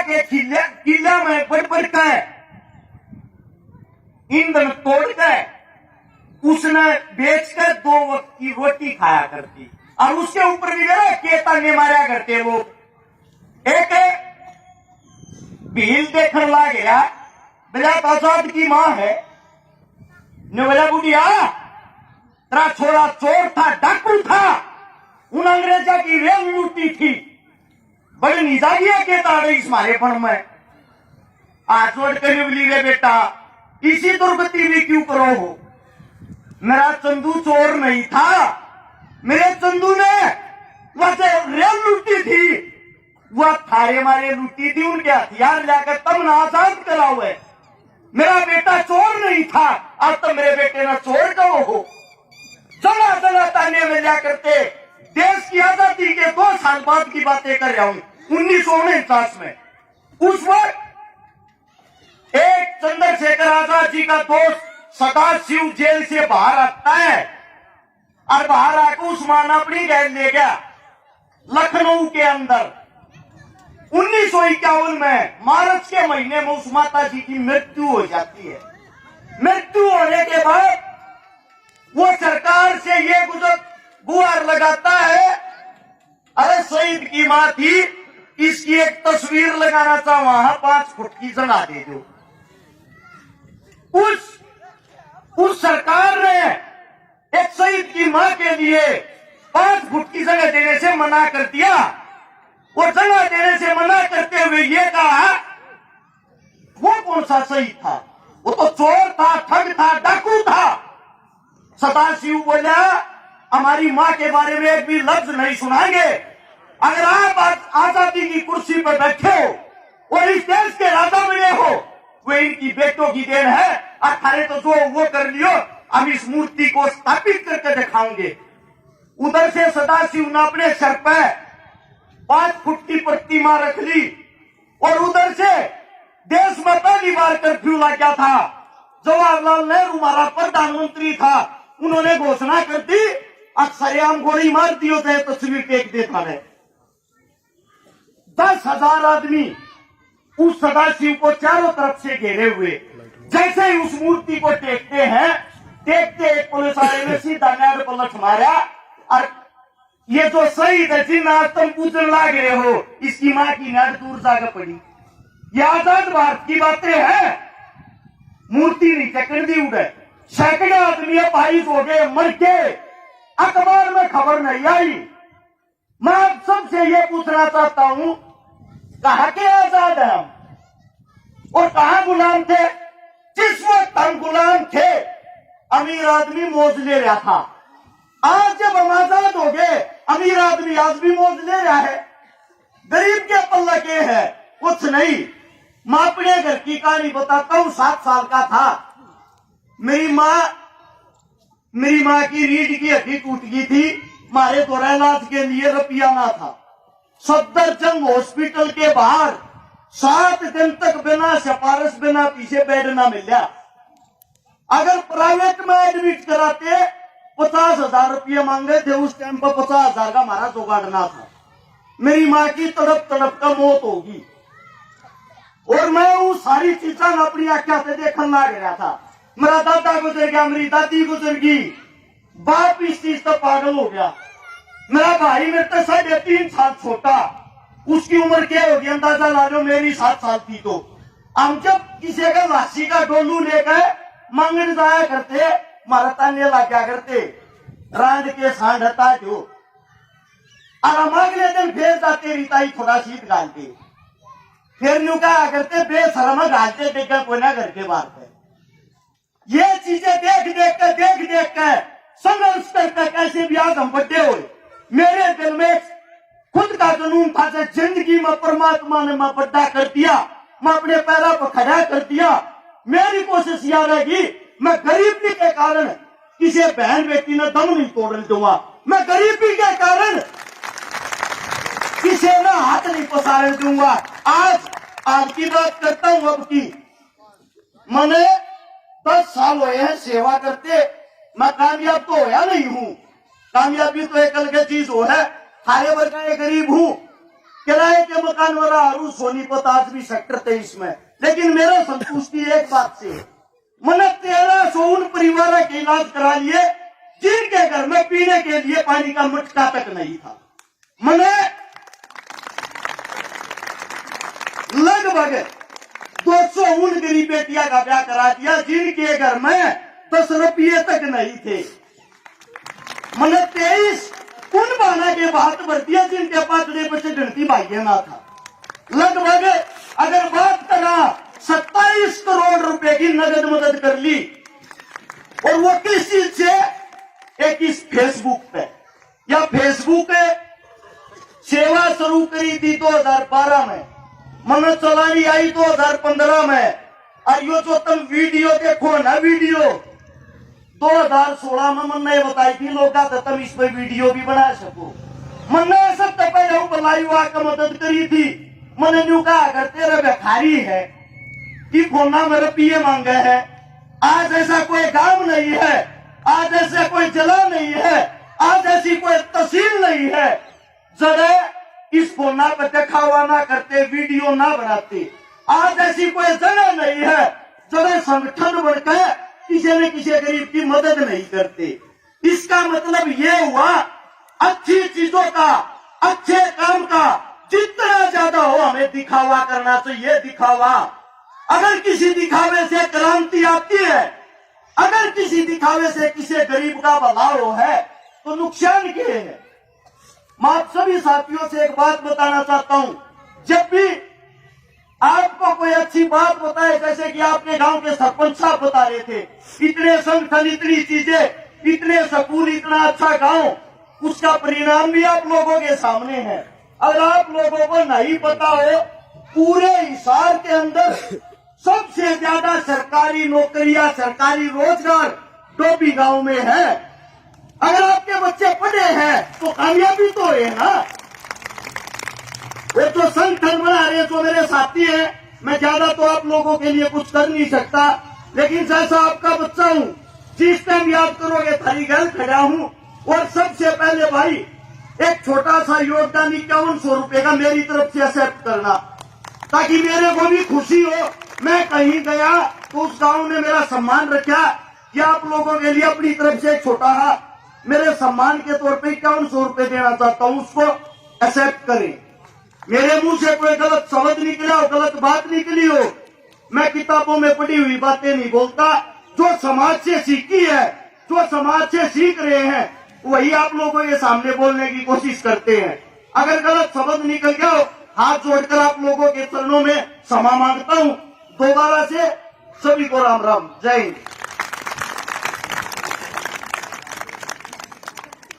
के किला में बढ़ कर ईंधन तोड़कर उसने बेचकर 2 वक्त की रोटी खाया करती और उसके ऊपर भी केता ने मारा करते वो। एक भील देखने ला गया, बोला आजाद की माँ है ने बोला बुढ़िया तेरा छोरा चोर था, डाकू था, उन अंग्रेजा की रेल लूटी थी, बड़ी निजागिया के ताड़े इस मारेपन में आज जोड़ कर बोली रे बेटा इसी दुर्गति भी क्यों करो हो, मेरा चंदू चोर नहीं था, मेरे चंदू ने वह रेल लूटी थी, वह थारे मारे लूटी थी, उनके हथियार लाकर तब ना आजाद कराओ है, मेरा बेटा चोर नहीं था, अब तो मेरे बेटे ने चोर कहो हो। चला चला ताने में जा करते देश की आजादी के 2 साल बाद की बातें कर रहा हूं, 1949 में। उस वक्त एक चंद्रशेखर आजाद जी का दोस्त सदाशिव जेल से बाहर आता है और बाहर आकर उस्मान अपनी गैर ले गया लखनऊ के अंदर। 1951 में मार्च के महीने में उस माता जी की मृत्यु हो जाती है। मृत्यु होने के बाद वो सरकार से ये गुहार लगाता है, अरे शहीद की मां थी, इसकी एक तस्वीर लगाना था, वहां 5 फुट की जगह दे दो। उस सरकार ने एक शहीद की मां के लिए 5 फुट की जगह देने से मना कर दिया। वो जगह देने से मना करते हुए ये कहा वो कौन सा शहीद था, वो तो चोर था, ठग था, डाकू था। सदाशिव बोला हमारी मां के बारे में एक भी लफ्ज नहीं सुनाएंगे, अगर आप आजादी की कुर्सी पर बैठे हो और इस देश के राजा बने हो वो इनकी बेटों की देन है, अखारे तो जो वो कर लियो, हम इस मूर्ति को स्थापित करके दिखाएंगे। उधर से सदाशिव ने अपने सर पर 5 फुट की प्रतिमा रख ली और उधर से देश में पहली बार कर्फ्यू लग गया था। जवाहरलाल नेहरू हमारा प्रधानमंत्री था, उन्होंने घोषणा कर दी सरेआम गोली मार दियो थे, तस्वीर फेंक देता है। 10,000 आदमी उस सदाशिव को चारों तरफ से घेरे हुए, जैसे ही उस मूर्ति को टेकते हैं, टेकते एक पुलिस वाले ने सीधा नाड़ पलट मारा और ये जो शहीद है जिन आज तुम पूजन लाग रहे हो, इसकी मां की नाड़ दूर जाकर पड़ी। ये आजाद भारत की बातें हैं, मूर्ति नीचे कर दी उड़े, सैकड़ों आदमी अपाहिज हो गए, मर के, अखबार में खबर नहीं आई। मैं आप सबसे ये पूछना चाहता हूं कहां के आजाद है हम और कहां गुलाम थे? जिस वक्त हम गुलाम थे अमीर आदमी मौज ले रहा था, आज जब हम आजाद हो गए अमीर आदमी आज भी मौज ले रहा है, गरीब के पल्ला के है कुछ नहीं। मैं अपने घर की कहानी बताता हूं। 7 साल का था, मेरी माँ की रीढ़ की हड्डी टूट गई थी, मारे तो इलाज के लिए रुपया ना था। सफदरजंग हॉस्पिटल के बाहर 7 दिन तक बिना सिफारिश बिना पीछे बेड ना मिला। अगर प्राइवेट में एडमिट कराते 50,000 रुपये मांगे थे, उस टाइम पर 50,000 का हमारा जुगाड़ना था। मेरी माँ की तड़प तड़प का मौत होगी और मैं वो सारी चीजें अपनी आंखों से देखने लग रहा था। मेरा दादा गुजर गया, मेरी दादी गुजर गई, बाप इस चीज तो पागल हो गया। मेरा भाई मेरे तो 3.5 साल छोटा, उसकी उम्र क्या होगी अंदाजा ला लो, मेरी 7 साल थी। तो हम जब किसी का लाशी का डोलू लेकर मांगने जाया करते, मारा ताने लगा करते, रांड के सांड हटा जो और हम अगले दिन फिर जाते रिताई थोड़ा शीत डालते, फिर न्यू कहा करते बेशरम डालते देखा कोई ना घर के बाहर पे। ये चीजें देख देख कर संघर्ष करके कैसे भी आज हम बड़े हुए। मेरे दिल में खुद का जुनून था कि जिंदगी में परमात्मा ने मैं बड़ा कर दिया, मैं अपने पैरों पर खड़ा कर दिया। मेरी कोशिश यह रहेगी मैं गरीबी के कारण किसी बहन बेटी ने दम नहीं तोड़ने दूंगा, मैं गरीबी के कारण किसी ने हाथ नहीं पसारने दूंगा। आज की बात करता हूं। अब की मैंने 10 साल हुए हैं सेवा करते, मैं कामयाब तो होया नहीं हूं। कामयाबी तो एक अलग चीज हो है, हारे वर्ग का गरीब हूं, किराए के मकान वाला हरू सोनीपत आज भी सेक्टर 23 में। लेकिन मेरा संतुष्टि एक बात से, मैंने 1300 उन परिवारों के इलाज करा लिए जिनके घर में पीने के लिए पानी का मटका तक नहीं था। मैंने लगभग 200 उन गरीब बेटिया का ब्याह करा दिया जिनके घर में 10 रुपये तक नहीं थे। मैंने 23 उन बहना के बात भर दिया जिनके पास बच्चे गिनती भाग्य ना था। लगभग अगर बात करा 27 करोड़ रुपए की नगद मदद कर ली, और वो किस चीज से? एक इस फेसबुक पे, या फेसबुक सेवा शुरू करी थी 2012 में, मैंने चलानी आई 2015 में, और यो जो तुम वीडियो देखो ना, वीडियो 2016 में मैंने बताई थी लोग तुम इस पे वीडियो भी बना सको। मैंने सब तब लाइव आकर मदद करी थी। मैंने न्यू कहा अगर तेरा भिखारी है कि फोना में रुपये मांगे है, आज ऐसा कोई गांव नहीं है, आज ऐसा कोई जिला नहीं है, आज ऐसी कोई तहसील नहीं है जगह इस फोना पर दिखावा ना करते, वीडियो ना बनाते। आज ऐसी कोई जगह नहीं है जगह संगठन बनकर किसी न किसी गरीब की मदद नहीं करते। इसका मतलब ये हुआ अच्छी चीजों का, अच्छे काम का जितना ज्यादा हो हमें दिखावा करना चाहिए। दिखावा, अगर किसी दिखावे से क्रांति आती है, अगर किसी दिखावे से किसी गरीब का बदलाव है तो नुकसान क्या है? मैं आप सभी साथियों से एक बात बताना चाहता हूं, जब भी आपको कोई अच्छी बात बताए, जैसे कि आपके गांव के सरपंच साहब बता रहे थे, इतने संगठन, इतनी चीजें, इतने स्कूल, इतना अच्छा गांव, उसका परिणाम भी आप लोगों के सामने है। अगर आप लोगों को नहीं पता हो, पूरे हिसार के अंदर सबसे ज्यादा सरकारी नौकरियां, सरकारी रोजगार डोभी गांव में है। अगर आपके बच्चे पढ़े हैं तो कामयाबी तो है ना। वो तो संगठन बना रहे जो मेरे साथी हैं, मैं ज्यादा तो आप लोगों के लिए कुछ कर नहीं सकता, लेकिन जैसा आपका बच्चा हूं, जिस टाइम याद करोगे थारी घर खड़ा हूं। और सबसे पहले भाई एक छोटा सा योगदान 5100 रुपए का मेरी तरफ से एक्सेप्ट करना, ताकि मेरे को भी खुशी हो। मैं कहीं गया तो उस गांव ने मेरा सम्मान रखा कि आप लोगों के लिए अपनी तरफ से एक छोटा मेरे सम्मान के तौर पे 5100 रुपए देना चाहता हूं, उसको एक्सेप्ट करें। मेरे मुंह से कोई गलत शब्द निकला हो, गलत बात निकली हो, मैं किताबों में पढ़ी हुई बातें नहीं बोलता। जो समाज से सीखी है, जो समाज से सीख रहे हैं, वही आप लोगों के सामने बोलने की कोशिश करते हैं। अगर गलत शब्द निकल गया हो, हाथ जोड़कर आप लोगों के चरणों में क्षमा मांगता हूं। दोबारा से सभी को राम राम, जय हिंद।